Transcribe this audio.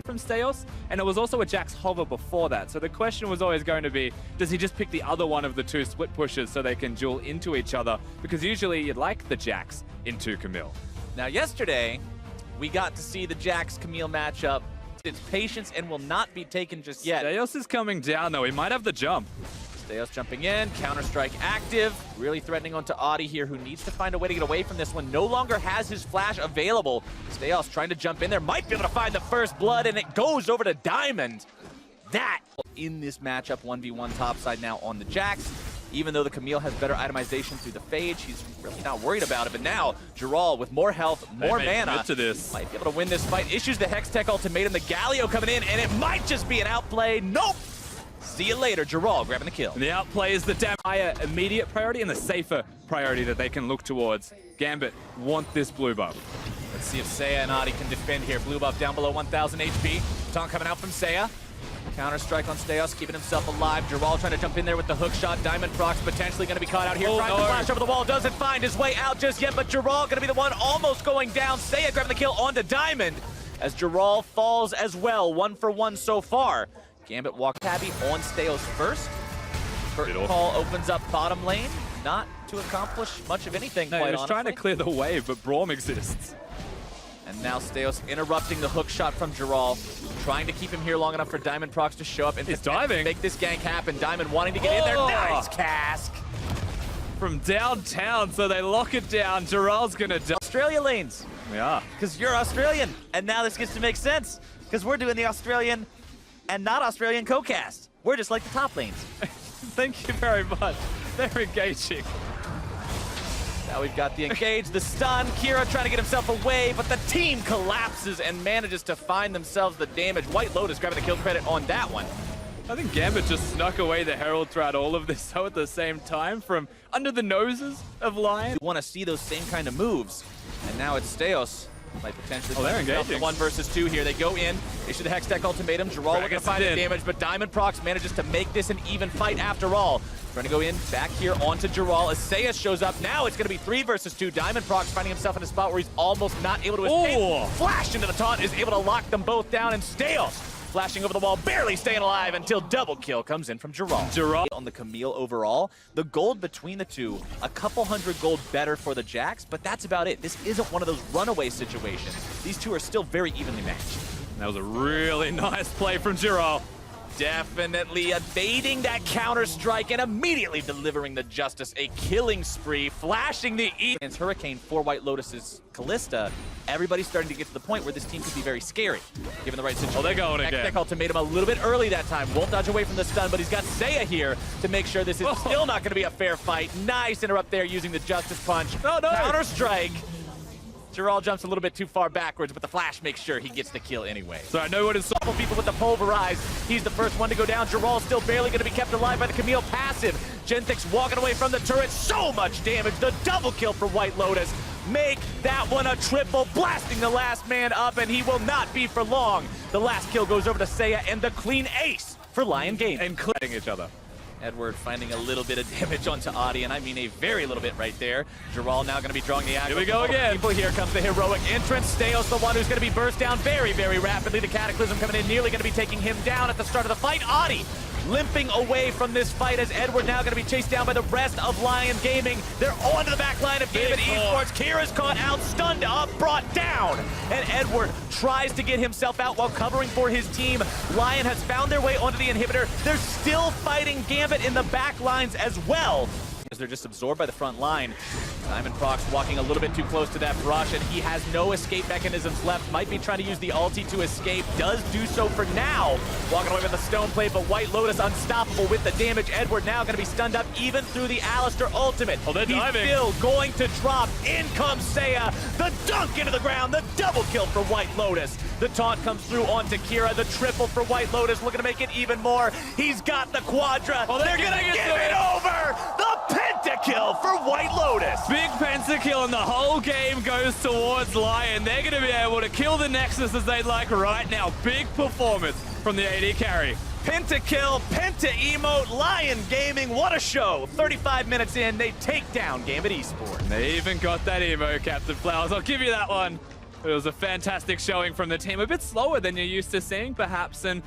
from Steos, and it was also a Jax hover before that. So the question was always going to be, does he just pick the other one of the two split pushes so they can duel into each other? Because usually you'd like the Jax into Camille. Now yesterday, we got to see the Jax Camille matchup. It's patience and will not be taken just yet. Steos is coming down though, he might have the jump. Steos jumping in, Counter-Strike active, really threatening onto Audi here, who needs to find a way to get away from this one. No longer has his flash available. Steos trying to jump in there, might be able to find the first blood, and it goes over to Diamond. That in this matchup, 1v1 topside now on the Jax. Even though the Camille has better itemization through the Phage, he's really not worried about it. But now, Giral with more health, more mana, to this. might be able to win this fight. Issues the Hextech ultimatum, the Galio coming in, and it might just be an outplay. Nope! See you later, Giral grabbing the kill. And the outplay is the higher immediate priority and the safer priority that they can look towards. Gambit want this blue buff. Let's see if Seiya and Adi can defend here. Blue buff down below 1,000 HP. Taunt coming out from Seiya. Counter-strike on Steos, keeping himself alive. Giral trying to jump in there with the hook shot. Diamond Prox potentially going to be caught out here. Trying to flash over the wall. Doesn't find his way out just yet, but Giral going to be the one almost going down. Seiya grabbing the kill onto Diamond as Giral falls as well. 1 for 1 so far. Gambit walk Tabby on Steos first. Curtain call opens up bottom lane. Not to accomplish much of anything, no, quite he was honestly. trying to clear the wave, but Braum exists. And now Steos interrupting the hook shot from Giral, trying to keep him here long enough for Diamond Prox to show up and make this gank happen. Diamond wanting to get in there. Nice cask! From downtown, so they lock it down. Giral's gonna die. Australia lanes. Yeah. Because you're Australian, and now this gets to make sense. Because we're doing the Australian and not Australian co-cast. We're just like the top lanes. Thank you very much. They're engaging. Now we've got the engage, the stun. Kira trying to get himself away, but the team collapses and manages to find themselves the damage. White Lotus grabbing the kill credit on that one. I think Gambit just snuck away the Herald throughout all of this so at the same time from under the noses of Lyon. We want to see those same kind of moves. And now it's Steos. Might potentially they're engaging. 1 versus 2 here. They go in, issue the Hextech ultimatum. Giral looking to find the damage, but Diamond Prox manages to make this an even fight after all. Trying to go in, back here onto Giral. As Seiya shows up, now it's going to be 3 versus 2. Diamond Prox finding himself in a spot where he's almost not able to escape. Flash into the taunt is able to lock them both down, and Steos flashing over the wall, barely staying alive until double kill comes in from Giral. On the Camille overall, the gold between the two, a couple hundred gold better for the Jax, but that's about it. This isn't one of those runaway situations. These two are still very evenly matched. That was a really nice play from Giral. Definitely evading that counter-strike and immediately delivering the Justice a killing spree, flashing the E. Against Hurricane for White Lotus's Kalista, everybody's starting to get to the point where this team could be very scary, given the right situation. Oh, they're going again. Hextech ultimatum a little bit early that time. Won't dodge away from the stun, but he's got Seiya here to make sure this is still not going to be a fair fight. Nice interrupt there using the Justice Punch. Oh, no. Counter-strike. Giral jumps a little bit too far backwards, but the flash makes sure he gets the kill anyway. So I know what is Couple people with the pulverize. He's the first one to go down. Giral still barely going to be kept alive by the Camille passive. Genthix walking away from the turret. So much damage. The double kill for White Lotus. Make that one a triple, blasting the last man up, and he will not be for long. The last kill goes over to Seiya and the clean ace for Lyon Game. And clearing each other. Edward finding a little bit of damage onto Adi, and I mean a very little bit right there. Giral now going to be drawing the aggro. Here we go again. People. Here comes the heroic entrance. Steos, the one who's going to be burst down very, very rapidly. The Cataclysm coming in, nearly going to be taking him down at the start of the fight. Adi limping away from this fight as Edward now going to be chased down by the rest of Lyon Gaming. They're onto the back line of Gambit Esports. Kira's caught out, stunned up, brought down. And Edward tries to get himself out while covering for his team. Lyon has found their way onto the inhibitor. They're still fighting Gambit in the back lines as well, as they're just absorbed by the front line. Diamond Prox walking a little bit too close to that brush, and he has no escape mechanisms left. Might be trying to use the ulti to escape. Does do so for now. Walking away with the stone plate, but White Lotus unstoppable with the damage. Edward now going to be stunned up even through the Alistair ultimate. Oh, they're diving. He's still going to drop. In comes Seiya. The dunk into the ground. The double kill for White Lotus. The taunt comes through onto Kira. The triple for White Lotus, looking to make it even more. He's got the quadra. Oh, they're going to give it over. The pentakill for White Lotus. Big pentakill, and the whole game goes towards Lyon. They're going to be able to kill the Nexus as they'd like right now. Big performance from the AD carry. Pentakill, penta-emote, Lyon Gaming, what a show. 35 minutes in, they take down Gambit Esports. They even got that emo, Captain Flowers. I'll give you that one. It was a fantastic showing from the team. A bit slower than you're used to seeing, perhaps, and